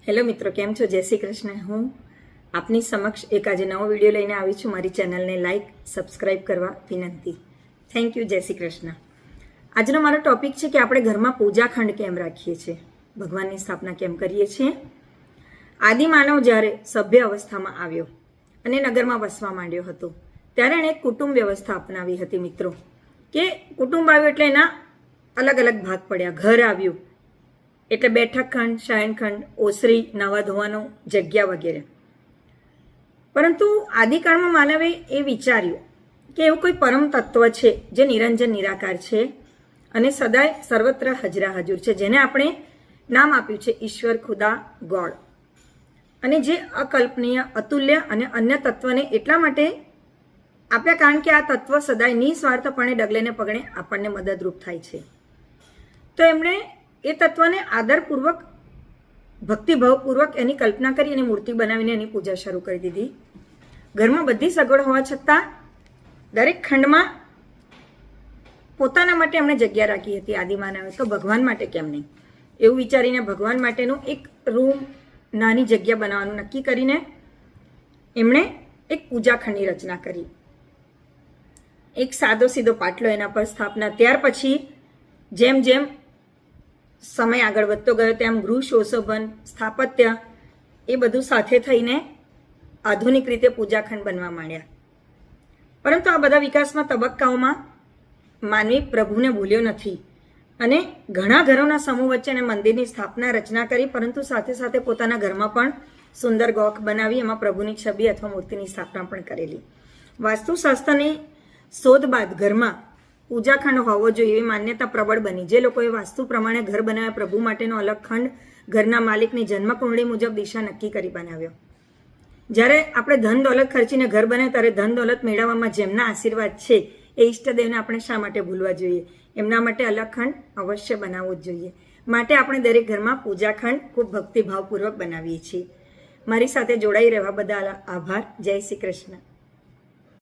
Hello મિત્રો, કેમ છો? જય શ્રી કૃષ્ણ. હું આપની સમક્ષ એક આજે નવો વિડીયો લઈને આવી છું. મારી ચેનલને લાઈક સબસ્ક્રાઈબ કરવા વિનંતી. Thank you. જય શ્રી કૃષ્ણ. આજનો મારો ટોપિક છે કે આપણે ઘરમાં પૂજાખંડ કેમ રાખીએ છીએ, ભગવાનની સ્થાપના કેમ કરીએ છીએ. આદિમાનવ જ્યારે સભ્ય અવસ્થામાં આવ્યો અને નગરમાં વસવા માંડ્યો હતો ત્યારે એણે એક કુટુંબ વ્યવસ્થા અપનાવી હતી મિત્રો. કે કુટુંબ આવ્યું એટલે એના અલગ અલગ ભાગ પડ્યા. ઘર આવ્યું એટલે બેઠક ખંડ, શયનખંડ, ઓસરી, નાવા ધોવાનું જગ્યા વગેરે. પરંતુ આદિકાળમાં માનવે એ વિચાર્યું કે એવું કોઈ પરમ તત્વ છે જે નિરંજન નિરાકાર છે અને સદાય સર્વત્ર હજરા હજુર છે, જેને આપણે નામ આપ્યું છે ઈશ્વર, ખુદા, ગોડ. અને જે અકલ્પનીય, અતુલ્ય અને અન્ય તત્વને એટલા માટે આપ્યા કારણ કે આ તત્વ સદાય નિસ્વાર્થપણે ડગલે ને પગલે આપણને મદદરૂપ થાય છે. તો એમણે એ તત્વને આદરપૂર્વક, ભક્તિભાવપૂર્વક એની કલ્પના કરી અને મૂર્તિ બનાવીને એની પૂજા શરૂ કરી દીધી. ઘરમાં બધી સગવડ હોવા છતાં દરેક ખંડમાં પોતાના માટે એમણે જગ્યા રાખી હતી આદિમાનવે. તો ભગવાન માટે કેમ નહીં, એવું વિચારીને ભગવાન માટેનું એક રૂમ, નાની જગ્યા બનાવવાનું નક્કી કરીને એમણે એક પૂજાખંડની રચના કરી. એક સાદો સીધો પાટલો, એના પર સ્થાપના. ત્યાર પછી જેમ જેમ સમય આગળ વધતો ગયો તેમ ગૃહ સુશોભન, સ્થાપત્ય એ બધું સાથે થઈને આધુનિક રીતે પૂજાખંડ બનવા માંડ્યા. પરંતુ આ બધા વિકાસમાં તબક્કાઓમાં માનવી પ્રભુને ભૂલ્યો નથી અને ઘણા ઘરોના સમૂહ વચ્ચે એને મંદિરની સ્થાપના, રચના કરી. પરંતુ સાથે સાથે પોતાના ઘરમાં પણ સુંદર ગોખ બનાવી એમાં પ્રભુની છબી અથવા મૂર્તિની સ્થાપના પણ કરેલી. વાસ્તુશાસ્ત્રની શોધ બાદ ઘરમાં પૂજાખંડ હોવો જોઈએ એવી માન્યતા પ્રબળ બની. જે લોકોએ વાસ્તુ પ્રમાણે ઘર બનાવ્યા, પ્રભુ માટેનો અલગ ખંડ ઘરના માલિકની જન્મકુંડળી મુજબ દિશા નક્કી કરી બનાવ્યો. જ્યારે આપણે ધન દોલત ખર્ચીને ઘર બનાવે ત્યારે ધન દોલત મેળવવામાં જેમના આશીર્વાદ છે એ ઈષ્ટદેવને આપણે શા માટે ભૂલવા જોઈએ? એમના માટે અલગ ખંડ અવશ્ય બનાવવો જ જોઈએ. માટે આપણે દરેક ઘરમાં પૂજાખંડ ખૂબ ભક્તિભાવપૂર્વક બનાવીએ છીએ. મારી સાથે જોડાઈ રહેવા બદલ આભાર. જય શ્રી કૃષ્ણ.